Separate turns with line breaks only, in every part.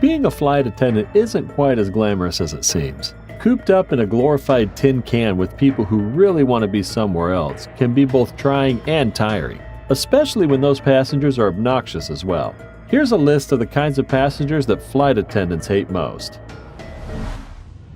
Being a flight attendant isn't quite as glamorous as it seems. Cooped up in a glorified tin can with people who really want to be somewhere else can be both trying and tiring, especially when those passengers are obnoxious as well. Here's a list of the kinds of passengers that flight attendants hate most.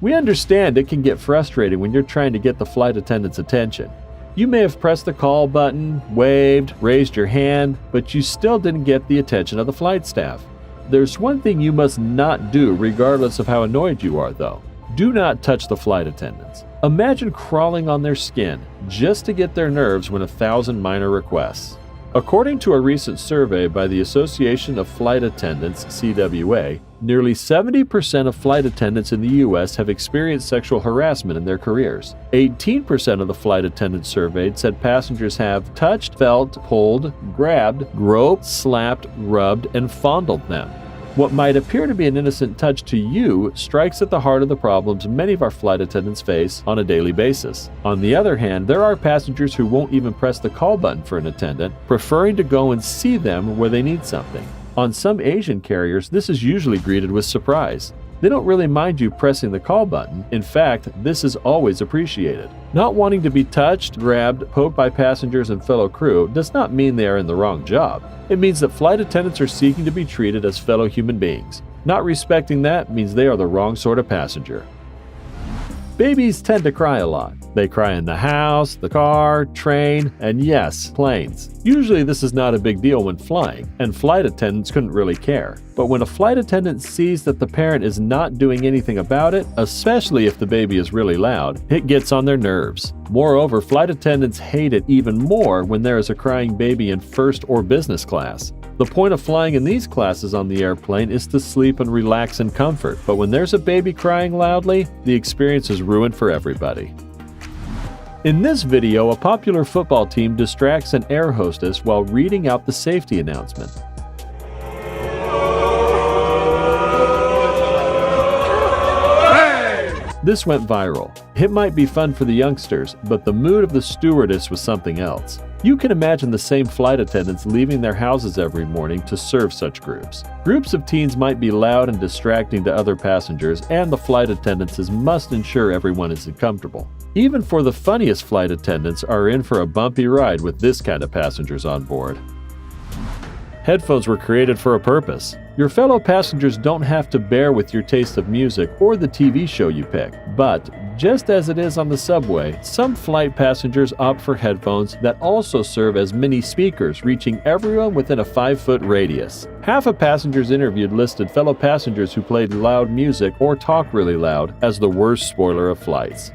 We understand it can get frustrating when you're trying to get the flight attendant's attention. You may have pressed the call button, waved, raised your hand, but you still didn't get the attention of the flight staff. There's one thing you must not do regardless of how annoyed you are, though. Do not touch the flight attendants. Imagine crawling on their skin just to get their nerves when 1,000 minor requests. According to a recent survey by the Association of Flight Attendants, CWA, nearly 70% of flight attendants in the U.S. have experienced sexual harassment in their careers. 18% of the flight attendants surveyed said passengers have touched, felt, pulled, grabbed, groped, slapped, rubbed, and fondled them. What might appear to be an innocent touch to you strikes at the heart of the problems many of our flight attendants face on a daily basis. On the other hand, there are passengers who won't even press the call button for an attendant, preferring to go and see them where they need something. On some Asian carriers, this is usually greeted with surprise. They don't really mind you pressing the call button. In fact, this is always appreciated. Not wanting to be touched, grabbed, poked by passengers and fellow crew does not mean they are in the wrong job. It means that flight attendants are seeking to be treated as fellow human beings. Not respecting that means they are the wrong sort of passenger. Babies tend to cry a lot. They cry in the house, the car, train, and yes, planes. Usually this is not a big deal when flying, and flight attendants couldn't really care. But when a flight attendant sees that the parent is not doing anything about it, especially if the baby is really loud, it gets on their nerves. Moreover, flight attendants hate it even more when there is a crying baby in first or business class. The point of flying in these classes on the airplane is to sleep and relax in comfort, but when there's a baby crying loudly, the experience is ruined for everybody. In this video, a popular football team distracts an air hostess while reading out the safety announcement. This went viral. It might be fun for the youngsters, but the mood of the stewardess was something else. You can imagine the same flight attendants leaving their houses every morning to serve such groups. Groups of teens might be loud and distracting to other passengers, and the flight attendants must ensure everyone is comfortable. Even for the funniest flight attendants are in for a bumpy ride with this kind of passengers on board. Headphones were created for a purpose. Your fellow passengers don't have to bear with your taste of music or the TV show you pick. But, just as it is on the subway, some flight passengers opt for headphones that also serve as mini speakers, reaching everyone within a 5-foot radius. Half of passengers interviewed listed fellow passengers who played loud music or talk really loud as the worst spoiler of flights.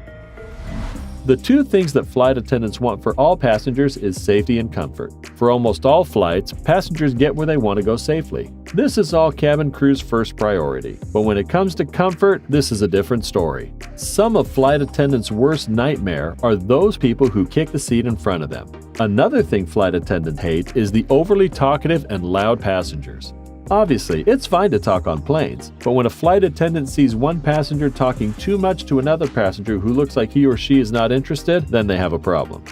The two things that flight attendants want for all passengers is safety and comfort. For almost all flights, passengers get where they want to go safely. This is all cabin crew's first priority. But when it comes to comfort, this is a different story. Some of flight attendants' worst nightmare are those people who kick the seat in front of them. Another thing flight attendants hate is the overly talkative and loud passengers. Obviously, it's fine to talk on planes, but when a flight attendant sees one passenger talking too much to another passenger who looks like he or she is not interested, then they have a problem.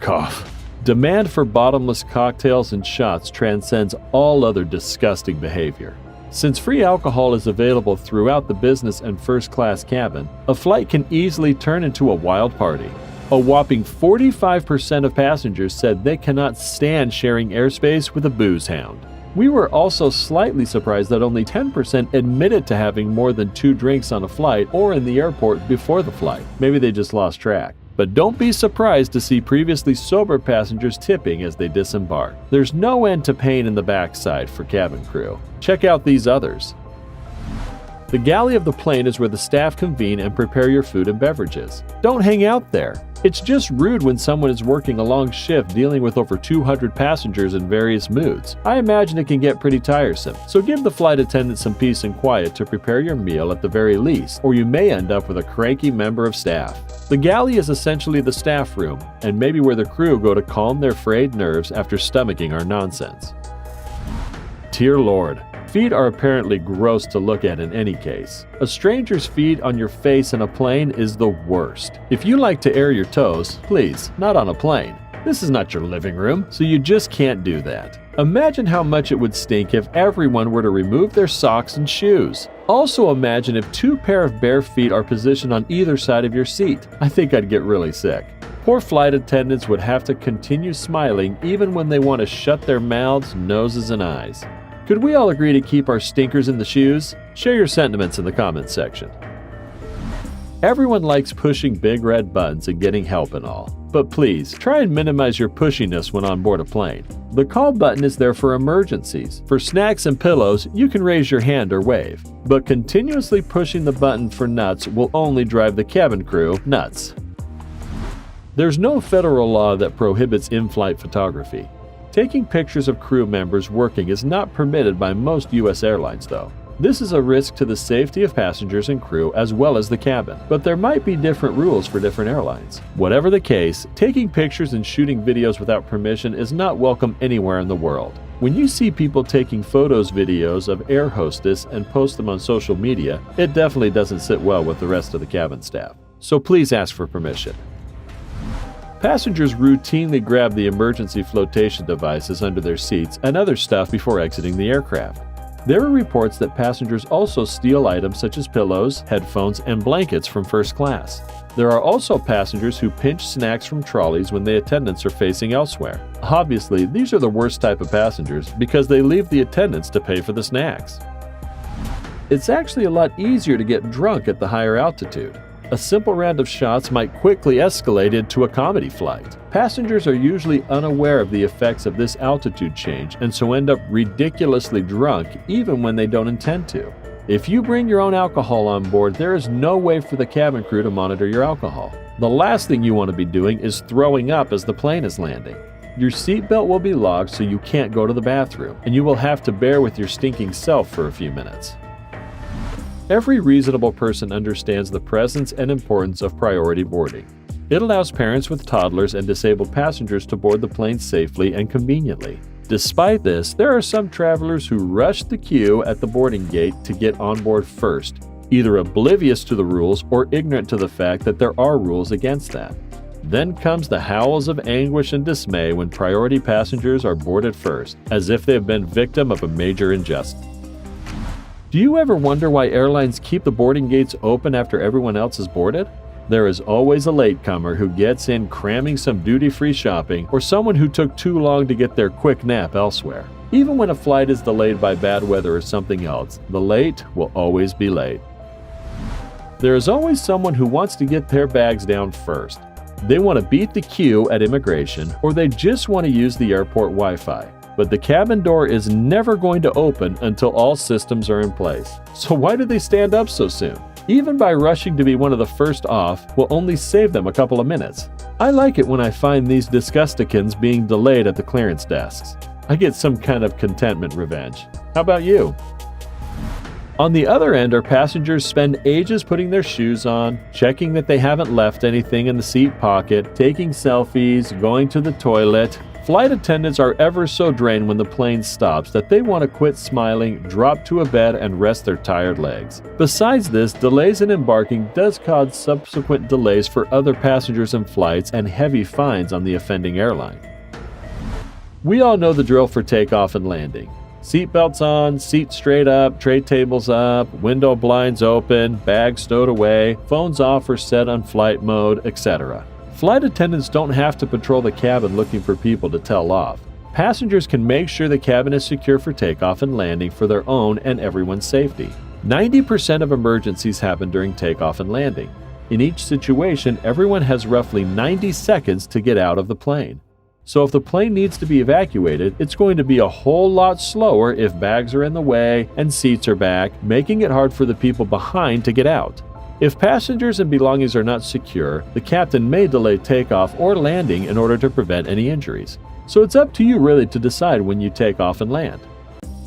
Cough. Demand for bottomless cocktails and shots transcends all other disgusting behavior. Since free alcohol is available throughout the business and first class cabin, a flight can easily turn into a wild party. A whopping 45% of passengers said they cannot stand sharing airspace with a booze hound. We were also slightly surprised that only 10% admitted to having more than 2 drinks on a flight or in the airport before the flight. Maybe they just lost track. But don't be surprised to see previously sober passengers tipping as they disembark. There's no end to pain in the backside for cabin crew. Check out these others. The galley of the plane is where the staff convene and prepare your food and beverages. Don't hang out there. It's just rude when someone is working a long shift dealing with over 200 passengers in various moods. I imagine it can get pretty tiresome, so give the flight attendant some peace and quiet to prepare your meal at the very least, or you may end up with a cranky member of staff. The galley is essentially the staff room, and maybe where the crew go to calm their frayed nerves after stomaching our nonsense. Dear Lord. Feet are apparently gross to look at in any case. A stranger's feet on your face in a plane is the worst. If you like to air your toes, please, not on a plane. This is not your living room, so you just can't do that. Imagine how much it would stink if everyone were to remove their socks and shoes. Also imagine if 2 pairs of bare feet are positioned on either side of your seat. I think I'd get really sick. Poor flight attendants would have to continue smiling even when they want to shut their mouths, noses, and eyes. Could we all agree to keep our stinkers in the shoes? Share your sentiments in the comments section. Everyone likes pushing big red buttons and getting help and all, but please try and minimize your pushiness when on board a plane. The call button is there for emergencies. For snacks and pillows, you can raise your hand or wave, but continuously pushing the button for nuts will only drive the cabin crew nuts. There's no federal law that prohibits in-flight photography. Taking pictures of crew members working is not permitted by most U.S. airlines, though. This is a risk to the safety of passengers and crew as well as the cabin, but there might be different rules for different airlines. Whatever the case, taking pictures and shooting videos without permission is not welcome anywhere in the world. When you see people taking photos, videos of air hostess and post them on social media, it definitely doesn't sit well with the rest of the cabin staff. So please ask for permission. Passengers routinely grab the emergency flotation devices under their seats and other stuff before exiting the aircraft. There are reports that passengers also steal items such as pillows, headphones, and blankets from first class. There are also passengers who pinch snacks from trolleys when the attendants are facing elsewhere. Obviously, these are the worst type of passengers because they leave the attendants to pay for the snacks. It's actually a lot easier to get drunk at the higher altitude. A simple round of shots might quickly escalate into a comedy flight. Passengers are usually unaware of the effects of this altitude change and so end up ridiculously drunk even when they don't intend to. If you bring your own alcohol on board, there is no way for the cabin crew to monitor your alcohol. The last thing you want to be doing is throwing up as the plane is landing. Your seatbelt will be locked so you can't go to the bathroom, and you will have to bear with your stinking self for a few minutes. Every reasonable person understands the presence and importance of priority boarding. It allows parents with toddlers and disabled passengers to board the plane safely and conveniently. Despite this, there are some travelers who rush the queue at the boarding gate to get on board first, either oblivious to the rules or ignorant to the fact that there are rules against that. Then comes the howls of anguish and dismay when priority passengers are boarded first, as if they have been victim of a major injustice. Do you ever wonder why airlines keep the boarding gates open after everyone else is boarded? There is always a latecomer who gets in cramming some duty-free shopping or someone who took too long to get their quick nap elsewhere. Even when a flight is delayed by bad weather or something else, the late will always be late. There is always someone who wants to get their bags down first. They want to beat the queue at immigration or they just want to use the airport Wi-Fi. But the cabin door is never going to open until all systems are in place. So why do they stand up so soon? Even by rushing to be one of the first off will only save them a couple of minutes. I like it when I find these disgusticans being delayed at the clearance desks. I get some kind of contentment revenge. How about you? On the other end are passengers spend ages putting their shoes on, checking that they haven't left anything in the seat pocket, taking selfies, going to the toilet. Flight attendants are ever so drained when the plane stops that they want to quit smiling, drop to a bed, and rest their tired legs. Besides this, delays in embarking does cause subsequent delays for other passengers and flights and heavy fines on the offending airline. We all know the drill for takeoff and landing. Seatbelts on, seat straight up, tray tables up, window blinds open, bags stowed away, phones off or set on flight mode, etc. Flight attendants don't have to patrol the cabin looking for people to tell off. Passengers can make sure the cabin is secure for takeoff and landing for their own and everyone's safety. 90% of emergencies happen during takeoff and landing. In each situation, everyone has roughly 90 seconds to get out of the plane. So if the plane needs to be evacuated, it's going to be a whole lot slower if bags are in the way and seats are back, making it hard for the people behind to get out. If passengers and belongings are not secure, the captain may delay takeoff or landing in order to prevent any injuries. So it's up to you really to decide when you take off and land.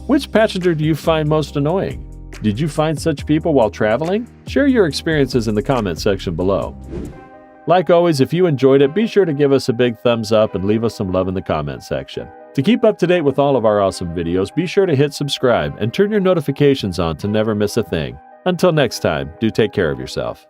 Which passenger do you find most annoying? Did you find such people while traveling? Share your experiences in the comment section below. Like always, if you enjoyed it, be sure to give us a big thumbs up and leave us some love in the comment section. To keep up to date with all of our awesome videos, be sure to hit subscribe and turn your notifications on to never miss a thing. Until next time, do take care of yourself.